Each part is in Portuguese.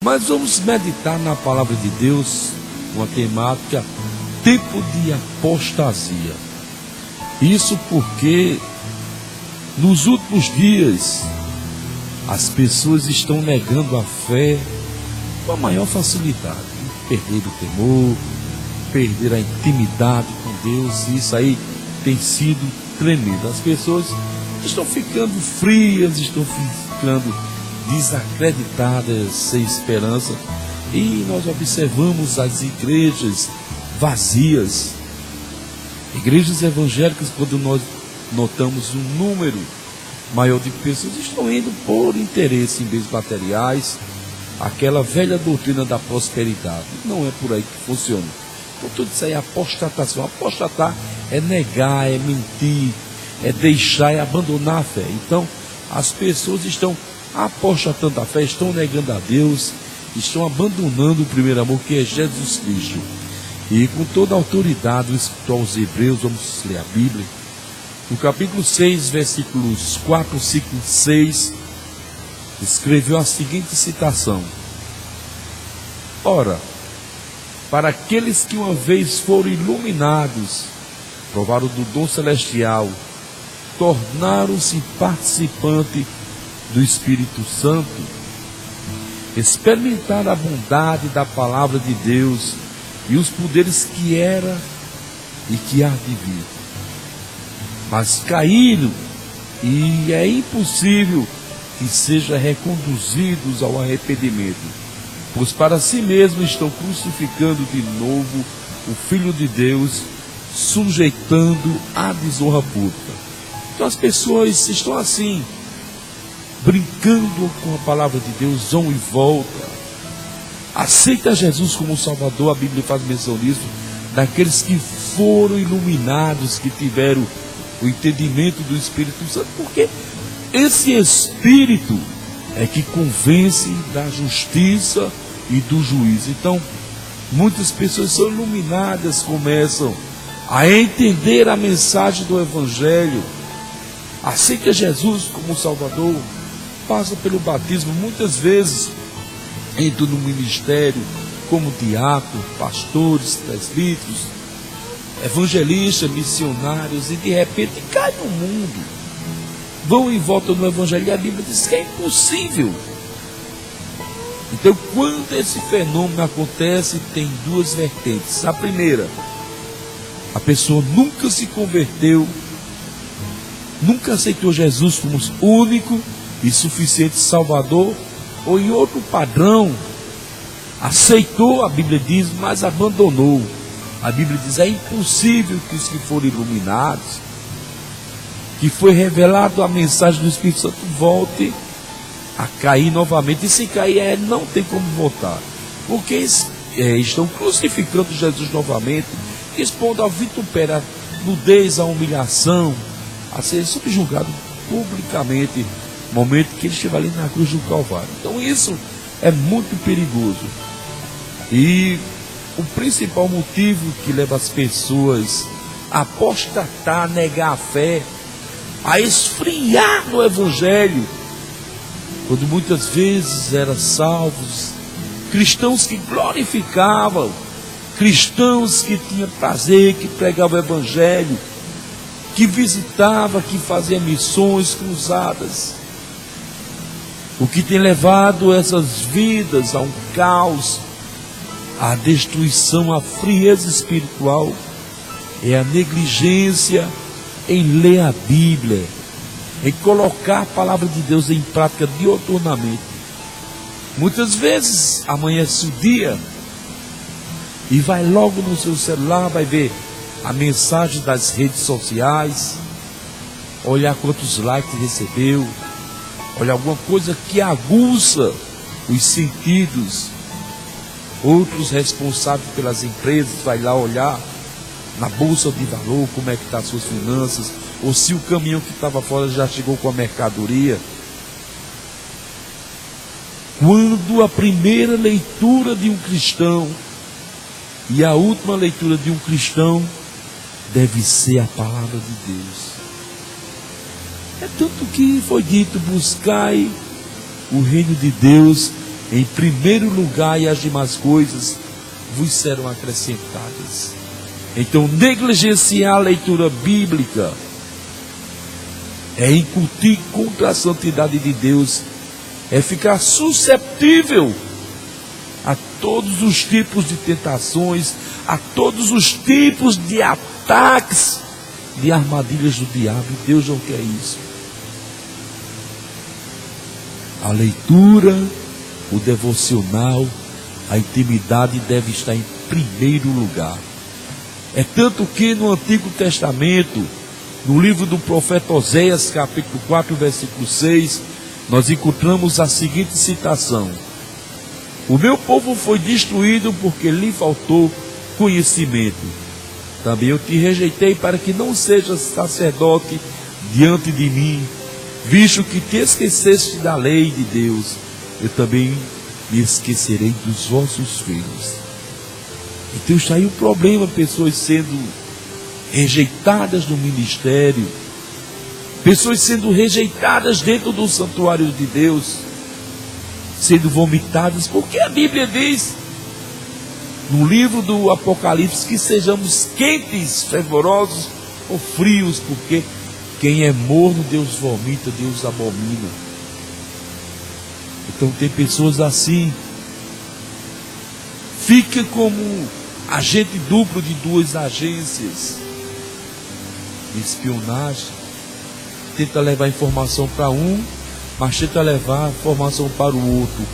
Mas vamos meditar na palavra de Deus, uma temática, tempo de apostasia. Isso porque nos últimos dias as pessoas estão negando a fé com a maior facilidade. Perder o temor, perder a intimidade com Deus, isso aí tem sido tremendo. As pessoas estão ficando frias, estão ficando desacreditadas, sem esperança, e nós observamos as igrejas vazias, igrejas evangélicas. Quando nós notamos um número maior de pessoas, estão indo por interesse em bens materiais, aquela velha doutrina da prosperidade. Não é por aí que funciona. Então tudo isso aí é apostatação. Apostatar é negar, é mentir, é deixar, é abandonar a fé. Então as pessoas estão apostatando a fé, estão negando a Deus, estão abandonando o primeiro amor, que é Jesus Cristo. E com toda a autoridade, aos Hebreus, vamos ler a Bíblia, no capítulo 6, versículos 4, 5 e 6, escreveu a seguinte citação: ora, para aqueles que uma vez foram iluminados, provaram do dom celestial, tornaram-se participantes do Espírito Santo, experimentar a bondade da palavra de Deus e os poderes que era e que há de vir. Mas caíram, e é impossível que sejam reconduzidos ao arrependimento, pois para si mesmos estão crucificando de novo o Filho de Deus, sujeitando à desonra pública. Então as pessoas estão assim, brincando com a palavra de Deus, vão e volta. Aceita Jesus como Salvador. A Bíblia faz menção disso, daqueles que foram iluminados, que tiveram o entendimento do Espírito Santo, porque esse Espírito é que convence da justiça e do juízo. Então muitas pessoas são iluminadas, começam a entender a mensagem do Evangelho, aceita Jesus como Salvador, passa pelo batismo, muitas vezes entram no ministério como diácono, pastores, presbíteros, evangelistas, missionários, e de repente cai no mundo, vão e voltam no Evangelho, e a Bíblia diz que é impossível. Então, quando esse fenômeno acontece, tem duas vertentes. A primeira, a pessoa nunca se converteu, nunca aceitou Jesus como único e suficiente Salvador, ou em outro padrão, aceitou, a Bíblia diz, mas abandonou. A Bíblia diz, é impossível que os que foram iluminados, que foi revelado a mensagem do Espírito Santo, volte a cair novamente. E se cair, não tem como voltar, porque estão crucificando Jesus novamente, expondo a vitupério, a nudez, a humilhação, a ser subjugado publicamente, momento que ele esteve ali na cruz do Calvário. Então isso é muito perigoso. E o principal motivo que leva as pessoas a apostatar, a negar a fé, a esfriar no Evangelho, quando muitas vezes eram salvos, cristãos que glorificavam, cristãos que tinham prazer, que pregavam o Evangelho, que visitava, que fazia missões cruzadas. O que tem levado essas vidas a um caos, a destruição, a frieza espiritual, é a negligência em ler a Bíblia, em colocar a palavra de Deus em prática dioturnamente. Muitas vezes amanhece o dia e vai logo no seu celular, vai ver a mensagem das redes sociais, olhar quantos likes recebeu, olhar alguma coisa que aguça os sentidos. Outros responsáveis pelas empresas vai lá olhar na bolsa de valor como é que estão as suas finanças, ou se o caminhão que estava fora já chegou com a mercadoria. Quando a primeira leitura de um cristão e a última leitura de um cristão deve ser a palavra de Deus. É tanto que foi dito: buscai o reino de Deus em primeiro lugar, e as demais coisas vos serão acrescentadas. Então, negligenciar a leitura bíblica é incutir contra a santidade de Deus, é ficar susceptível a todos os tipos de tentações, a todos os tipos de ataques, de armadilhas do diabo. E Deus não quer isso. A leitura, o devocional, a intimidade deve estar em primeiro lugar. É tanto que no Antigo Testamento, no livro do profeta Oséias, capítulo 4, versículo 6, nós encontramos a seguinte citação: o meu povo foi destruído porque lhe faltou conhecimento. Também eu te rejeitei para que não sejas sacerdote diante de mim, visto que te esqueceste da lei de Deus, eu também me esquecerei dos vossos filhos. Então está aí o problema, pessoas sendo rejeitadas no ministério, pessoas sendo rejeitadas dentro do santuário de Deus, sendo vomitadas, porque a Bíblia diz no livro do Apocalipse que sejamos quentes, fervorosos ou frios, porque quem é morno Deus vomita, Deus abomina. Então tem pessoas assim, fica como agente duplo de duas agências de espionagem, tenta levar informação para um, mas tenta levar informação para o outro,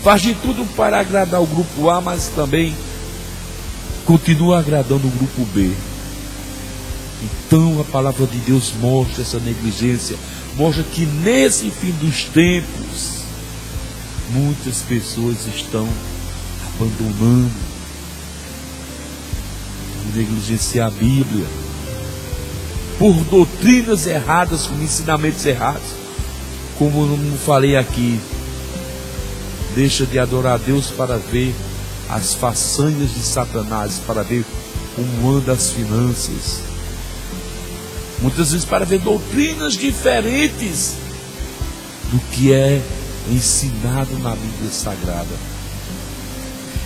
faz de tudo para agradar o grupo A, mas também continua agradando o grupo B. Então a palavra de Deus mostra essa negligência, mostra que nesse fim dos tempos muitas pessoas estão abandonando, negligenciar a Bíblia, por doutrinas erradas, com ensinamentos errados. Como eu não falei aqui, deixa de adorar a Deus para ver as façanhas de Satanás, para ver como anda as finanças, muitas vezes para ver doutrinas diferentes do que é ensinado na Bíblia Sagrada.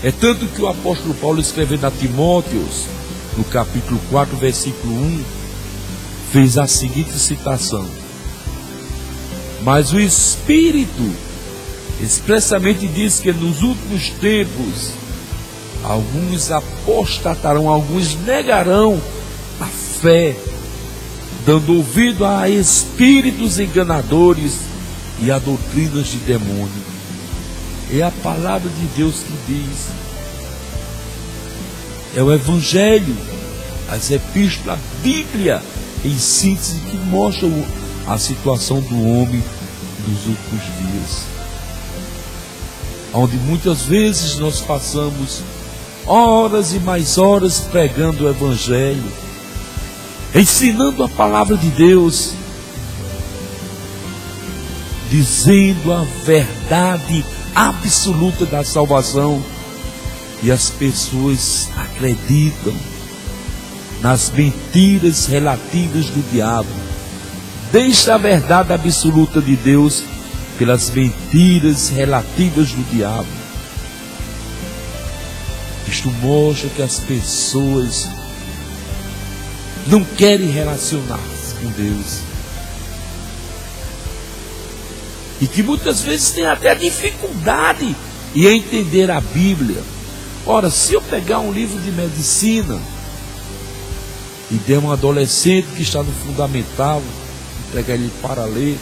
É tanto que o apóstolo Paulo, escrevendo a Timóteos, no capítulo 4, versículo 1, fez a seguinte citação: mas o Espírito expressamente diz que nos últimos tempos alguns apostatarão, alguns negarão a fé, dando ouvido a espíritos enganadores e a doutrinas de demônio. É a palavra de Deus que diz, é o Evangelho, as epístolas, a Bíblia em síntese, que mostra a situação do homem nos últimos dias, onde muitas vezes nós passamos horas e mais horas pregando o Evangelho, ensinando a palavra de Deus, dizendo a verdade absoluta da salvação, e as pessoas acreditam nas mentiras relativas do diabo. Deixa a verdade absoluta de Deus pelas mentiras relativas do diabo. Isto mostra que as pessoas não querem relacionar-se com Deus, e que muitas vezes tem até dificuldade em entender a Bíblia. Ora, se eu pegar um livro de medicina e der um adolescente que está no fundamental, entregar ele para ler,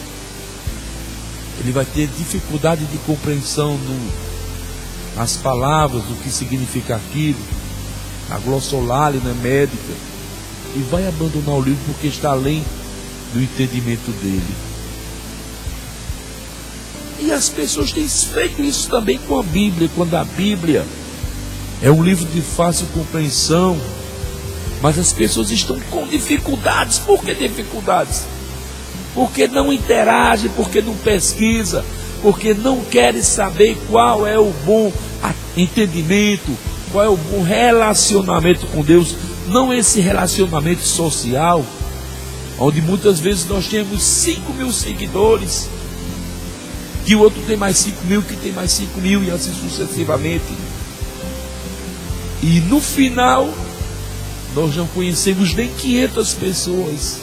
ele vai ter dificuldade de compreensão nas palavras, do que significa aquilo, a glossolalia, né, médica, e vai abandonar o livro porque está além do entendimento dele. E as pessoas têm feito isso também com a Bíblia, quando a Bíblia é um livro de fácil compreensão, mas as pessoas estão com dificuldades. Por que dificuldades? Porque não interagem, porque não pesquisa, porque não querem saber qual é o bom entendimento, qual é o bom relacionamento com Deus, não esse relacionamento social, onde muitas vezes nós temos 5.000 seguidores, que o outro tem mais 5 mil, que tem mais 5 mil, e assim sucessivamente. E no final, nós não conhecemos nem 500 pessoas,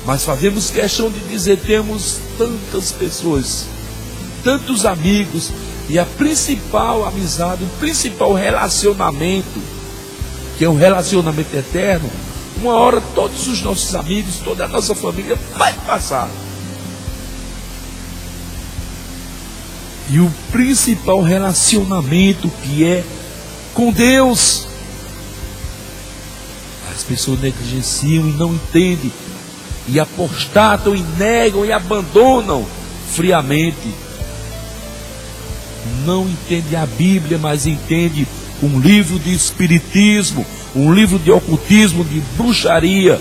mas fazemos questão de dizer: temos tantas pessoas, tantos amigos, e a principal amizade, o principal relacionamento, que é um relacionamento eterno, uma hora todos os nossos amigos, toda a nossa família vai passar. E o principal relacionamento, que é com Deus, as pessoas negligenciam e não entendem, e apostatam, e negam, e abandonam friamente. Não entende a Bíblia, mas entende um livro de espiritismo, um livro de ocultismo, de bruxaria,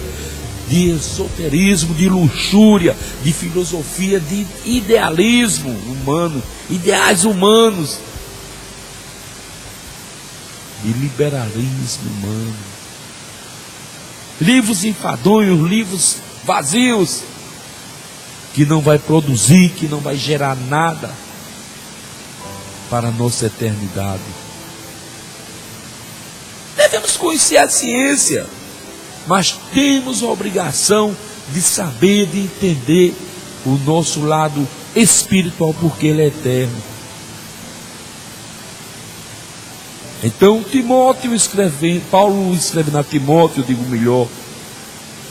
de esoterismo, de luxúria, de filosofia, de idealismo humano, ideais humanos, de liberalismo humano. Livros enfadonhos, livros vazios, que não vai produzir, que não vai gerar nada para a nossa eternidade. Devemos conhecer a ciência, mas temos a obrigação de saber, de entender o nosso lado espiritual, porque ele é eterno. Então Paulo escreve na Timóteo, digo melhor,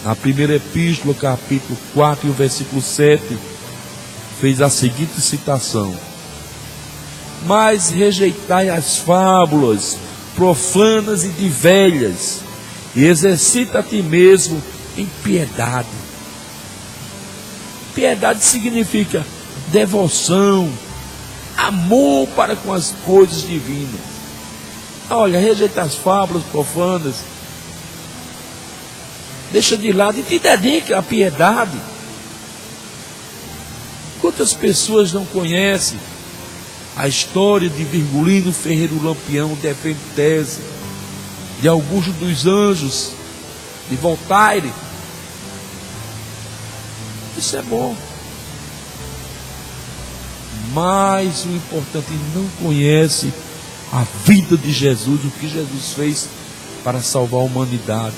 na primeira epístola, capítulo 4, e o versículo 7, fez a seguinte citação: mas rejeitai as fábulas profanas e de velhas, e exercita a ti mesmo em piedade. Piedade significa devoção, amor para com as coisas divinas. Olha, rejeita as fábulas profanas, deixa de lado e te dedica à piedade. Quantas pessoas não conhecem a história de Virgulino Ferreiro Lampião, de Epentese, de Augusto dos Anjos, de Voltaire? Isso é bom. Mas o importante, não conhece a vida de Jesus, o que Jesus fez para salvar a humanidade.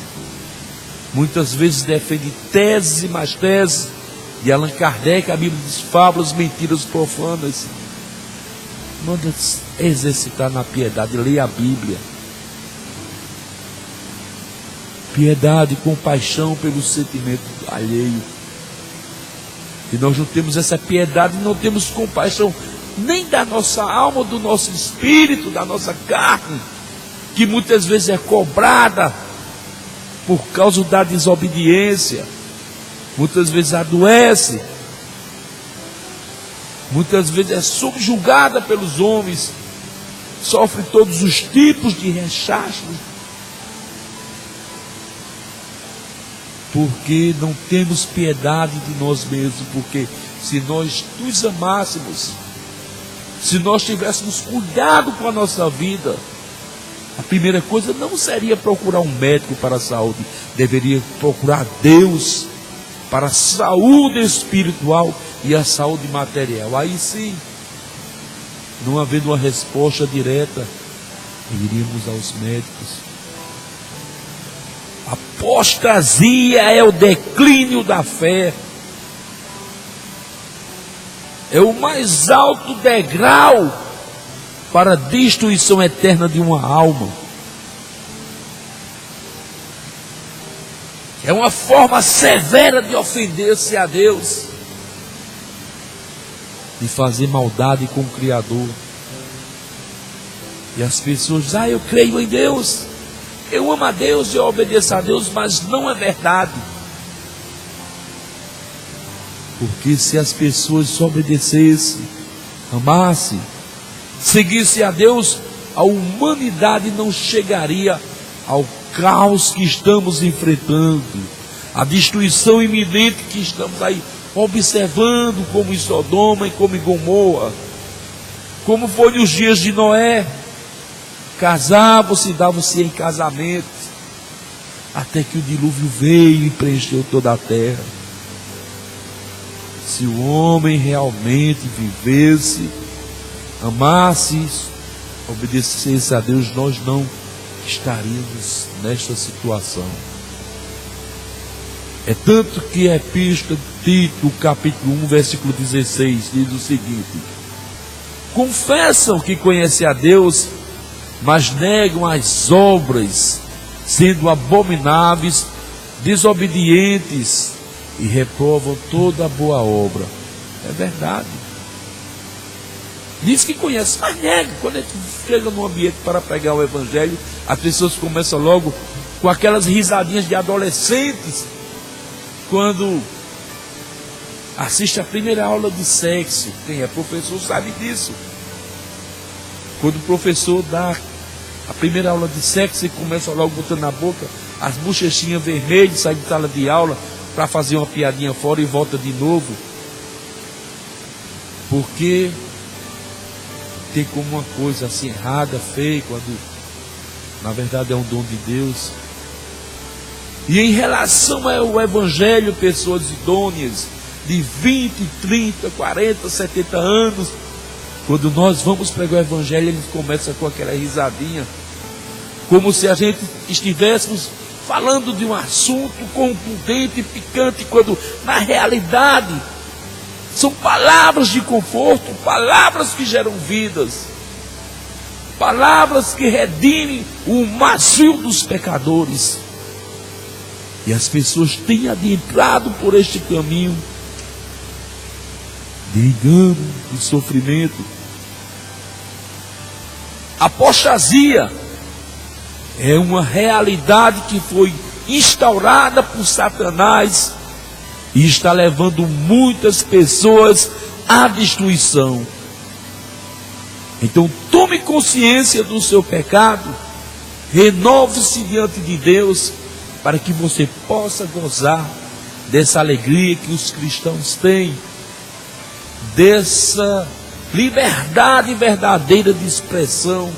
Muitas vezes defende teses e mais teses de Allan Kardec, a Bíblia diz fábulas, mentiras profanas. Manda exercitar na piedade, leia a Bíblia. Piedade, compaixão pelo sentimento alheio. E nós não temos essa piedade, não temos compaixão nem da nossa alma, do nosso espírito, da nossa carne, que muitas vezes é cobrada por causa da desobediência, muitas vezes adoece, muitas vezes é subjugada pelos homens, sofre todos os tipos de rechaço, porque não temos piedade de nós mesmos. Porque se nós nos amássemos, se nós tivéssemos cuidado com a nossa vida, a primeira coisa não seria procurar um médico para a saúde, deveria procurar Deus para a saúde espiritual e a saúde material. Aí sim, não havendo uma resposta direta, iríamos aos médicos. Apostasia é o declínio da fé, é o mais alto degrau para a destruição eterna de uma alma. É uma forma severa de ofender-se a Deus, de fazer maldade com o Criador. E as pessoas dizem: eu creio em Deus, eu amo a Deus, eu obedeço a Deus, mas não é verdade. Porque se as pessoas só obedecessem, amassem, seguissem a Deus, a humanidade não chegaria ao caos que estamos enfrentando, a destruição iminente que estamos aí observando, como em Sodoma e como em Gomorra, como foi nos dias de Noé. Casavam-se, davam-se em casamento, até que o dilúvio veio e preencheu toda a terra. Se o homem realmente vivesse, amasse, obedecesse a Deus, nós não estaríamos nesta situação. É tanto que a Epístola de Tito, capítulo 1, versículo 16, diz o seguinte: confessam que conhecem a Deus, mas negam as obras, sendo abomináveis, desobedientes e reprovam toda a boa obra. É verdade. Diz que conhece, mas nega. Quando a gente chega num ambiente para pregar o evangelho, as pessoas começam logo com aquelas risadinhas de adolescentes quando assiste a primeira aula de sexo. Quem é professor sabe disso. Quando o professor dá a primeira aula de sexo, ele começa logo botando na boca as bochechinhas vermelhas, sai de sala de aula para fazer uma piadinha fora e volta de novo. Porque tem como uma coisa assim errada, feia, quando na verdade é um dom de Deus. E em relação ao evangelho, pessoas idôneas de 20, 30, 40, 70 anos, quando nós vamos pregar o evangelho, eles começam com aquela risadinha, como se a gente estivéssemos falando de um assunto contundente e picante, quando na realidade são palavras de conforto, palavras que geram vidas, palavras que redimem o mais vil dos pecadores. E as pessoas têm adentrado por este caminho de engano, de sofrimento. Apostasia é uma realidade que foi instaurada por Satanás e está levando muitas pessoas à destruição. Então tome consciência do seu pecado, renove-se diante de Deus, para que você possa gozar dessa alegria que os cristãos têm, dessa liberdade verdadeira de expressão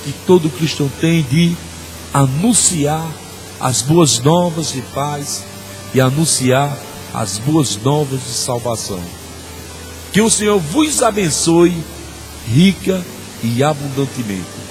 que todo cristão tem de anunciar as boas novas de paz e anunciar as boas novas de salvação. Que o Senhor vos abençoe rica e abundantemente.